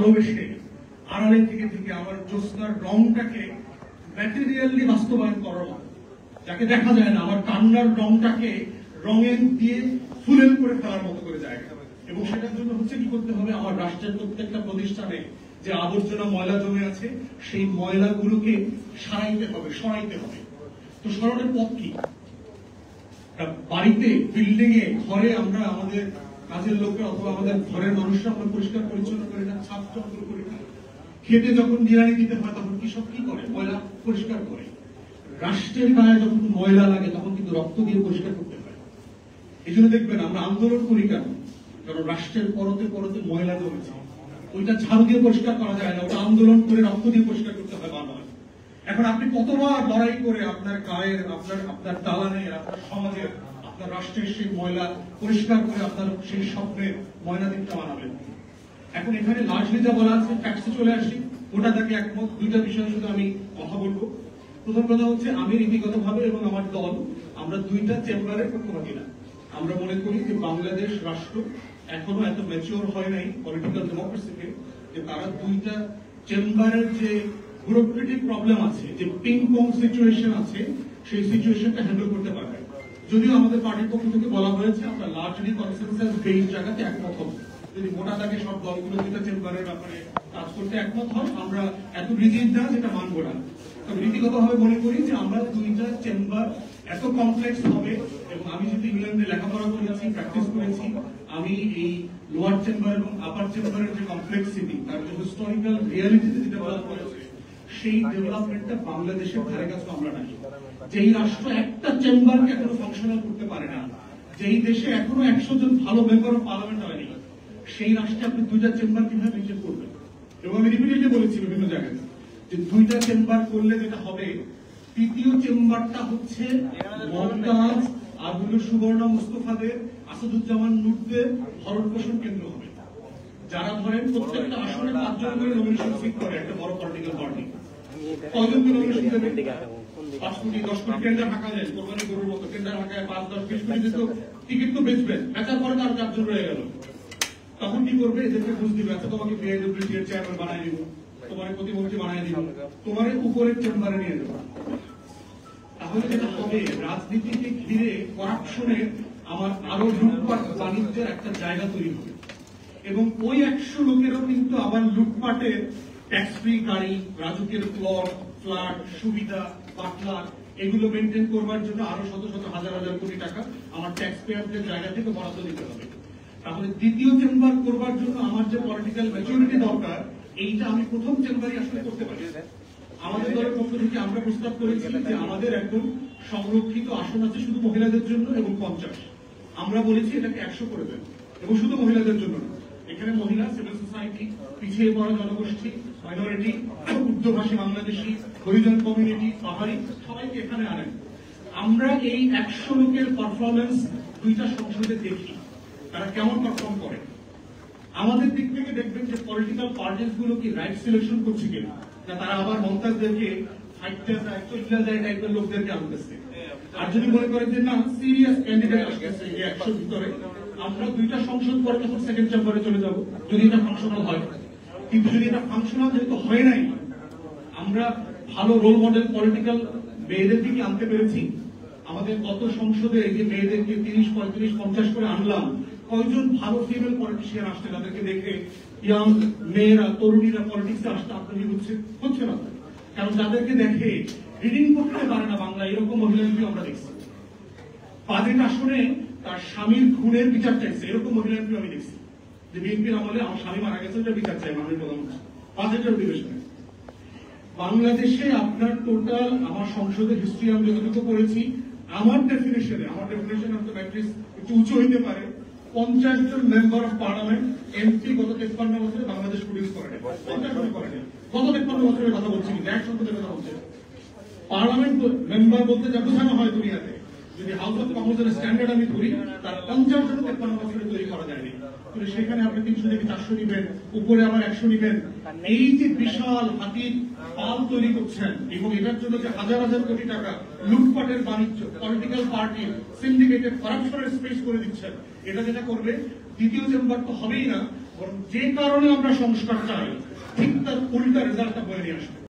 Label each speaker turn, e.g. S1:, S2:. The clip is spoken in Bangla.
S1: ভালোবেসে আড়ালে থেকে থেকে আমার জ্যোৎস্নার রংটাকে ম্যাটেরিয়ালি বাস্তবায়ন করার মতো, যাকে দেখা যায় না, আমার কান্নার রংটাকে রঙের দিয়ে ফুলেল করে ফেলার মতো করে জায়গা। এবং সেটার জন্য হচ্ছে কি করতে হবে, আমার রাষ্ট্রের প্রত্যেকটা প্রতিষ্ঠানে যে আবর্জনা ময়লা জমে আছে সেই ময়লাগুলোকে সরাইতে হবে। তো সরানোর পথ কি? বাড়িতে, বিল্ডিং এ, ঘরে আমরা আমাদের কাজের লোকরা অথবা আমাদের ঘরের মানুষরা আমরা পরিষ্কার পরিচ্ছন্ন করি না, ছাপ চন্দ্র করি না। খেতে যখন নিড়ানি দিতে হয় তখন কৃষক কি করে? ময়লা পরিষ্কার করে। রাষ্ট্রের গায়ে যখন ময়লা লাগে তখন কিন্তু রক্ত দিয়ে পরিষ্কার করতে হয়। এই জন্য দেখবেন আমরা আন্দোলন করি কেন? কারণ রাষ্ট্রের পরতে পরতে ময়লা জমেছে, ওইটা ঝাড়ু দিয়ে পরিষ্কার করা যায় না, ওটা আন্দোলন করে রক্ত দিয়ে পরিষ্কার করতে হয় বারবার। এখন আপনি কতবার লড়াই করে আপনার গায়ের, আপনার দালানের, আপনার সমাজের, আপনার রাষ্ট্রের সেই ময়লা পরিষ্কার করে আপনার সেই স্বপ্নের ময়লা দিকটা বানাবেন? এখন এখানে লার্জলি যা বলা আছে, ফ্যাক্টসে চলে আসি, ওটা দেখে একমত। দুইটা বিষয় শুধু আমি কথা বলবো। প্রথম কথা হচ্ছে, আমি নীতিগতভাবে এবং আমার দল আমরা দুইটা চেম্বারের পক্ষপাতী না। আমরা মনে করি যে বাংলাদেশ রাষ্ট্র এখনো এত ম্যাচিওর হয় নাই পলিটিক্যাল ডেমোক্রেসিতে যে তারা দুইটা চেম্বারের যে ব্যুরোক্রেটিক প্রবলেম আছে, যে পিং পং সিচুয়েশন আছে, সেই সিচুয়েশনটা হ্যান্ডেল করতে পারবে। যদিও আমাদের পার্টির পক্ষ থেকে বলা হয়েছে আমরা লার্জলি কনসেনসাস বেসড জায়গাতে একমত হব। যদি মোটা দাগে সব দলগুলো দুইটা চেম্বারের ব্যাপারে কাজ করতে একমত হয়, আমরা এত রিজিড না যেটা মানব না। তবে নীতিগতভাবে মনে করি যে আমরা দুইটা চেম্বার এত কমপ্লেক্স হবে, এবং আমি যেহেতু ইংল্যান্ডে লেখাপড়া করেছি, প্র্যাকটিস করেছি, আমি এই লোয়ার চেম্বার এবং আপার চেম্বারের যে কমপ্লেক্সিটি, তার যে হিস্টোরিক্যাল রিয়ালিটিতে যেটা বলা হয়েছে, সেই ডেভেলপমেন্টটা বাংলাদেশের ধারে কাছে আমরা নাই। যেই রাষ্ট্র একটা চেম্বারকে এখনো ফাংশনাল করতে পারে না, যেই দেশে এখনো 100 জন ভালো মেম্বার অফ পার্লামেন্ট হয়নি, সেই রাষ্ট্রে আপনি দুইটা চেম্বার কিভাবে মেনটেন করবেন? এবং আমি রিপিটেডলি বলেছি বিভিন্ন জায়গায় যে দুইটা চেম্বার করলে যেটা হবে, তৃতীয় চেম্বারটা হচ্ছে মমতাজ, আবুল সুবর্ণ মুস্তফাদের, আসাদুজ্জামান নূরদের ভরণ পোষণ কেন্দ্র হবে। যারা ধরেন প্রত্যেকটা আসনে 5 জন করে নমিনেশন সিট করে একটা বড় পলিটিক্যাল পার্টি, কজন করে নমিনেশন দেবে? 5 কোটি 10 কোটি টেন্ডার হাঁকা যায়, কোরবানি গরুর মতো টেন্ডার হাঁকায় 5-10-20 কোটি দিত, টিকিট তো বেচবেন, বেচার পরে তার 4 জন রয়ে গেল। তখন কি করবে? এদেরকে বুঝ দিবে, আচ্ছা তোমাকে বিআইডব্লিউটি এর চেয়ারম্যান বানাই দিব, তোমার প্রতিমন্ত্রী বানাই দিব, তোমার উপরের চেম্বারে নিয়ে দেবো। তাহলে যেটা হবে, রাজনীতিকে ঘিরে করাপশনের আমার আরো লুটপাট বাণিজ্যের একটা জায়গা তৈরি হবে, এবং ওই 100 লোকেরও কিন্তু আবার লুটপাটের ট্যাক্স ফ্রি গাড়ি, রাজুকের প্লট, ফ্ল্যাট, সুবিধা, পাটলার, এগুলো মেনটেন করবার জন্য আরো শত শত হাজার হাজার কোটি টাকা আমার ট্যাক্স পেয়ারদের জায়গা থেকে বরাদ্দ দিতে হবে। তাহলে দ্বিতীয় চেম্বার করবার জন্য আমার যে পলিটিক্যাল ম্যাচুরিটি দরকার, এইটা আমি প্রথম চেম্বারই আসলে করতে পারি। আমাদের দলের পক্ষ থেকে আমরা প্রস্তাব করেছি যে আমাদের এখন সংরক্ষিত আসন আছে শুধু মহিলাদের জন্য এবং 50। আমরা বলেছি এটাকে 100 করে দেন, এবং শুধু মহিলাদের জন্য না, এখানে মহিলা, সিভিল সোসাইটি, পিছিয়ে পড়া জনগোষ্ঠী, মাইনরিটি, উর্দুভাষী বাংলাদেশি, হরিজন কমিউনিটি, পাহাড়ি, সবাইকে এখানে আনেন। আমরা এই 100 লোকের পারফরমেন্স দুইটা সংসদে দেখি, তারা কেমন পারফর্ম করে। আমাদের দিক থেকে দেখবেন যে পলিটিক্যাল পার্টিস গুলো কি রাইট সিলেকশন করছে কিনা, না তারা আবার মমতাজদেরকে টাইপের লোকদেরকে আনতেছে। আর যদি মনে করেন যে না, সিরিয়াস ক্যান্ডিডেট আসতেছে 100 ভিতরে, আমরা দুইটা সংসদ পরে তখন সেকেন্ড চেম্বারে চলে যাব, যদি এটা ফাংশনাল হয়। কিন্তু যদি এটা ফাংশনাল যেহেতু হয় নাই, আমরা ভালো রোল মডেল পলিটিক্যাল মেয়েদের দিকে আনতে পেরেছি। আমাদের গত সংসদে যে মেয়েদেরকে 30, 35, 50 করে আনলাম, কয়জন ভালো ফিমেল পলিটিশিয়ান আসছে তাদেরকে দেখে ইয়াং মেয়েরা, তরুণীরা পলিটিক্সে আসতে আগ্রহী হচ্ছে না। কারণ যাদেরকে দেখে রিডিং করতে পারে না বাংলা, এরকম মহিলা এমপি আমরা দেখছি। বাজেট আসনে তার স্বামীর খুনের বিচার চাইছে, এরকম মহিলা এমপি আমি দেখছি। যে বিএনপির আমলে আমার স্বামী মারা গেছে, ওটা বিচার চাই মাননীয় প্রধানমন্ত্রী, বাজেটের অধিবেশনে। বাংলাদেশে আপনার টোটাল, আমার সংসদের হিস্ট্রি আমি যতটুকু পড়েছি, আমার ডেফিনেশনে অফ দ্য ম্যাট্রিক্স একটু উঁচু হইতে পারে, 50 জন মেম্বার অফ পার্লামেন্ট এমপি গত 53 বছরে বাংলাদেশ প্রডিউস করেনি। 50 জন করেনি, গত 53 বছরের কথা বলছি, কিন্তু এক সংসদের কথা বলছে। পার্লামেন্ট মেম্বার বলতে যা বোঝানো হয় দুনিয়াতে, যদি হাউস অফ কমন্সের স্ট্যান্ডার্ড আমি ধরি, তার 50 জন 53 বছরে তৈরি করা যায়নি। কিন্তু সেখানে আপনি 300 থেকে 400 নিবেন, উপরে আবার 100 নিবেন। এই যে বিশাল হাতির পাল তৈরি করছেন, এবং এটার জন্য যে হাজার হাজার কোটি টাকা লুটপাটের বাণিজ্য, পলিটিক্যাল পার্টি, সিন্ডিকেটেড, করাপশনের স্পেস করে দিচ্ছেন, এটা যেটা করবে, দ্বিতীয় চেম্বার তো হবেই না, যে কারণে আমরা সংস্কার চাই ঠিক তার উল্টা রেজাল্টটা বয়ে নিয়ে আসবে।